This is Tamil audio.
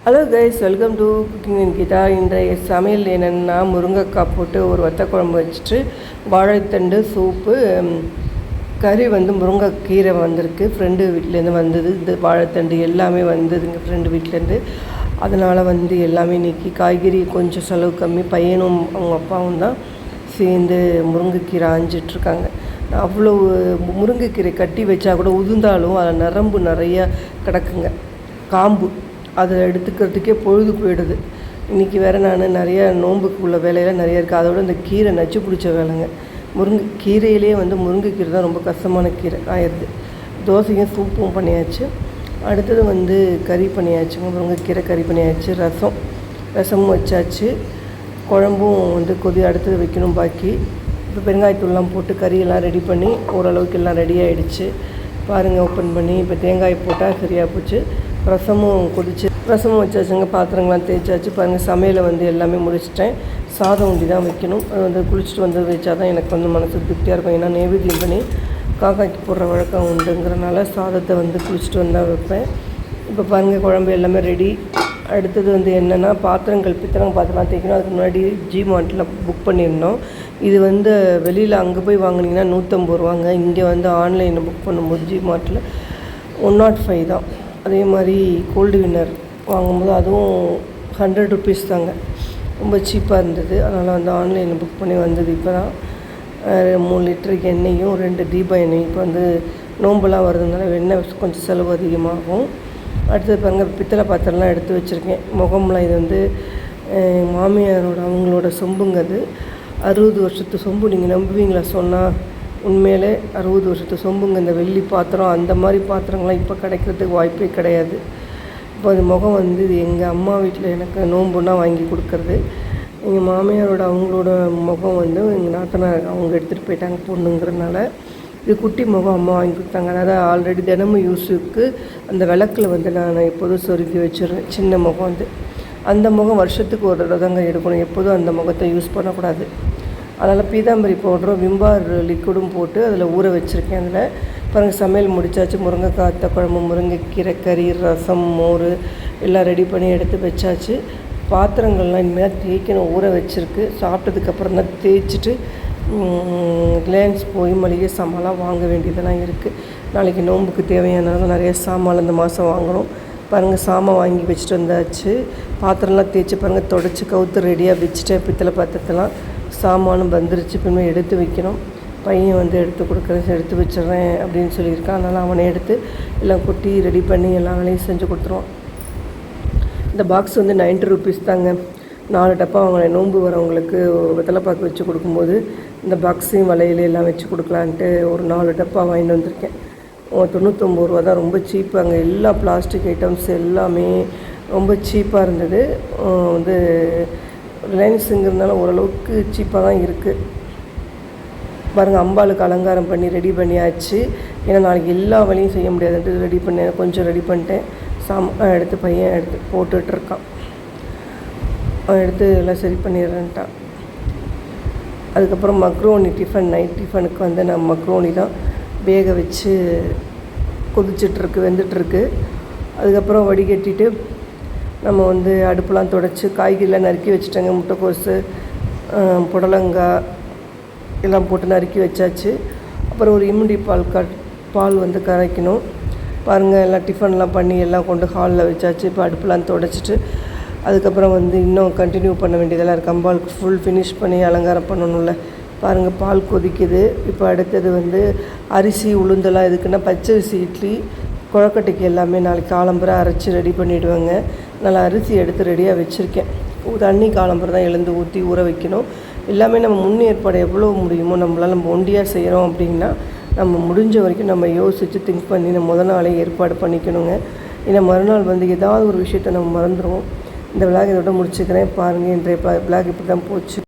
Hello guys, welcome to cooking in Geetha. இன்றைய சமையல் என்னென்னா, முருங்கைக்காய் போட்டு ஒரு வத்த குழம்பு வச்சுட்டு வாழைத்தண்டு சூப்பு, கறி முருங்கைக்கீரை வந்திருக்கு. ஃப்ரெண்டு வீட்டிலேருந்து வந்தது. இந்த வாழைத்தண்டு எல்லாமே வந்ததுங்க ஃப்ரெண்டு வீட்டிலேருந்து. அதனால் எல்லாமே இன்றைக்கி காய்கறி கொஞ்சம் செலவு கம்மி. பையனும் அவங்க அப்பாவும் தான் சேர்ந்து முருங்கைக்கீரை ஆஞ்சிட்ருக்காங்க. அவ்வளோ முருங்கைக்கீரை கட்டி வச்சா கூட உதிர்ந்தாலும் அதில் நரம்பு நிறையா கிடக்குங்க, காம்பு. அதை எடுத்துக்கிறதுக்கே பொழுது போயிடுது. இன்றைக்கி வேறு நான் நிறையா நோம்புக்கு உள்ள வேலையெல்லாம் நிறையா இருக்குது. அதோட இந்த கீரை நச்சு பிடிச்ச வேலைங்க. கீரையிலே முருங்கைக்கீரை தான் ரொம்ப கஷ்டமான கீரை ஆயிடுது. தோசையும் சூப்பும் பண்ணியாச்சு. அடுத்தது கறி பண்ணியாச்சுங்க. முருங்கைக்கீரை கறி பண்ணியாச்சு. ரசமும் வச்சாச்சு. குழம்பும் கொதி அடுத்தது வைக்கணும் பாக்கி. இப்போ பெருங்காயத்தூள்லாம் போட்டு கறியெல்லாம் ரெடி பண்ணி ஓரளவுக்கு எல்லாம் ரெடி ஆகிடுச்சு. பாருங்கள், ஓப்பன் பண்ணி இப்போ தேங்காய் போட்டால் சரியாக போச்சு. ரசமும் வச்சாச்சுங்க. பாத்திரங்கள்லாம் தேய்ச்சாச்சு. பாருங்கள், சமையலை எல்லாமே முடிச்சிட்டேன். சாதம் ஒண்டி தான் வைக்கணும். அது குளிச்சுட்டு வச்சா தான் எனக்கு மனசு திருப்தியாக இருக்கும். ஏன்னா நெய்வேத்தியம் பண்ணி காக்காய்க்கு போடுற வழக்கம் உண்டுங்கிறனால சாதத்தை குளிச்சுட்டு வந்தால் வைப்பேன். இப்போ பாருங்கள், குழம்பு எல்லாமே ரெடி. அடுத்தது என்னென்னா, பித்தளை பாத்திரம்லாம் தேய்க்கணும். அதுக்கு முன்னாடி ஜிமார்ட்டில் புக் பண்ணியிருந்தோம். இது வெளியில் அங்கே போய் வாங்கினீங்கன்னா 150 ரூபாங்க. இங்கே ஆன்லைனில் புக் பண்ணும்போது ஜிமார்ட்டில் 105 தான். அதே மாதிரி கோல்டு வின்னர் வாங்கும்போது அதுவும் 100 ருபீஸ் தாங்க. ரொம்ப சீப்பாக இருந்தது. அதனால் ஆன்லைனில் புக் பண்ணி வந்தது. இப்போ தான் 3 லிட்டருக்கு எண்ணெயும் 2 தீபம் எண்ணெயும். இப்போ நோம்பெல்லாம் வருதுனால எண்ணெய் கொஞ்சம் செலவு அதிகமாகும். அடுத்தது பாருங்கள், பித்தளை பாத்திரம்லாம் எடுத்து வச்சுருக்கேன். முகம்லாம் இது மாமியாரோட அவங்களோட சொம்புங்க. அது 60 வருஷத்து சொம்பு. நீங்கள் நம்புவீங்களா சொன்னால்? உண்மையிலே 60 வருஷத்து சொம்புங்க. இந்த வெள்ளி பாத்திரம் அந்த மாதிரி பாத்திரங்கள்லாம் இப்போ கிடைக்கிறதுக்கு வாய்ப்பே கிடையாது. இப்போ அது முகம் இது எங்கள் அம்மா வீட்டில் எனக்கு நோம்புன்னா வாங்கி கொடுக்குறது. எங்கள் மாமியாரோட அவங்களோட முகம் எங்கள் நாத்தனார் அவங்க எடுத்துகிட்டு போயிட்டாங்க பொண்ணுங்கிறதுனால. இது குட்டி முகம் அம்மா வாங்கி கொடுத்தாங்க. அதாவது ஆல்ரெடி தினமும் யூஸுக்கு அந்த விளக்கில் நான் எப்போதும் சொருகி வச்சிடுறேன். சின்ன முகம் அந்த முகம் வருஷத்துக்கு ஒரு தடவை தாங்க எடுக்கணும். எப்போதும் அந்த முகத்தை யூஸ் பண்ணக்கூடாது. அதனால் பீதாம்பரி பவுடரும் விம்பார் லிக்விடும் போட்டு அதில் ஊற வச்சுருக்கேன். அதில் பாருங்கள், சமையல் முடித்தாச்சு. முருங்கைக்காய் வத்த குழம்பு, முருங்கைக்கீரை கறி, ரசம், மோர் எல்லாம் ரெடி பண்ணி எடுத்து வச்சாச்சு. பாத்திரங்கள்லாம் இனிமேல் தேய்க்கணும். ஊற வச்சுருக்கு. சாப்பிட்டதுக்கப்புறம் தான் தேய்ச்சிட்டு ரிலையன்ஸ் போய் மளிகை சாமான்லாம் வாங்க வேண்டியதெல்லாம் இருக்குது. நாளைக்கு நோம்புக்கு தேவையானதெல்லாம் நிறைய சாமான் இந்த மாதம் வாங்கணும். பாருங்கள், சாமான் வாங்கி வச்சுட்டு வந்தாச்சு. பாத்திரம்லாம் தேய்ச்சி பாருங்கள், தொடச்சி கவுத்து ரெடியாக வச்சுட்டேன். பித்தளை பாத்திரத்தெல்லாம் சாமானும் வந்துருச்சு. பின்ன எடுத்து வைக்கணும். பையன் எடுத்து கொடுக்குறேன், எடுத்து வச்சிட்றேன் அப்படின்னு சொல்லியிருக்கான். அதனால் அவனை எடுத்து எல்லாம் கொட்டி ரெடி பண்ணி எல்லா வேலையும் செஞ்சு கொடுத்துருவான். இந்த பாக்ஸ் 90 ருபீஸ் தாங்க. 4 டப்பா வாங்கினேன். நோன்பு வரவங்களுக்கு வெத்தலைப்பாக்கு வச்சு கொடுக்கும்போது இந்த பாக்ஸையும் வலையில எல்லாம் வச்சு கொடுக்கலான்ட்டு ஒரு 4 டப்பா வாங்கிட்டு வந்திருக்கேன். 99 ரூபா தான். ரொம்ப சீப்பாங்க. எல்லா பிளாஸ்டிக் ஐட்டம்ஸ் எல்லாமே ரொம்ப சீப்பாக இருந்தது. ரிலையன்ஸுங்கிறதுனால ஓரளவுக்கு சீப்பாக தான் இருக்குது. பாருங்கள், அம்பாளுக்கு அலங்காரம் பண்ணி ரெடி பண்ணியாச்சு. ஏன்னா நாளைக்கு எல்லா வேலையும் செய்ய முடியாதுன்ட்டு கொஞ்சம் ரெடி பண்ணிட்டேன். எடுத்து பையன் எடுத்து போட்டுட்ருக்கான். அவன் எடுத்து எல்லாம் சரி பண்ணிடுறேன்ட்டான். அதுக்கப்புறம் மக்ரோனி டிஃபன், நைட் டிஃபனுக்கு நான் மக்ரோனி தான் வேக வச்சு கொதிச்சிட்ருக்கு, வெந்துட்டுருக்கு. அதுக்கப்புறம் வடிகட்டிட்டு நம்ம அடுப்பெலாம் துடைச்சி காய்கறிலாம் நறுக்கி வச்சுட்டேங்க. முட்டைக்கோஸு, புடலங்காய் எல்லாம் போட்டு நறுக்கி வச்சாச்சு. அப்புறம் ஒரு இம்முடி பால் கரைக்கணும். பாருங்கள், எல்லாம் டிஃபன்லாம் பண்ணி எல்லாம் கொண்டு ஹாலில் வச்சாச்சு. இப்போ அடுப்பெலாம் துடைச்சிட்டு அதுக்கப்புறம் இன்னும் கண்டினியூ பண்ண வேண்டியதெல்லாம் இருக்குது. அம்பாளுக்கு ஃபுல் ஃபினிஷ் பண்ணி அலங்காரம் பண்ணணும்ல. பாருங்கள், பால் கொதிக்குது. இப்போ அடுத்தது அரிசி உளுந்தெல்லாம் எதுக்குன்னா பச்சரிசி இட்லி குழக்கட்டைக்கு எல்லாமே நாளைக்கு காலம்பரை அரைச்சி ரெடி பண்ணிவிடுவேங்க. நல்லா அரிசி எடுத்து ரெடியாக வச்சுருக்கேன். தண்ணி காலம்பரை தான் எழுந்து ஊற்றி ஊற வைக்கணும். எல்லாமே நம்ம முன் ஏற்பாடு எவ்வளோ முடியுமோ நம்மளால் நம்ம ஒண்டியாக செய்கிறோம் அப்படின்னா நம்ம முடிஞ்ச வரைக்கும் நம்ம யோசித்து திங்க் பண்ணி நம்ம முதல் நாளே ஏற்பாடு பண்ணிக்கணுங்க. ஏன்னா மறுநாள் ஏதாவது ஒரு விஷயத்தை நம்ம மறந்துடுவோம். இந்த விளாக் இதோட முடிச்சுக்கிறேன். பாருங்கள், இன்றைய விளாக் இப்படி தான் போச்சு.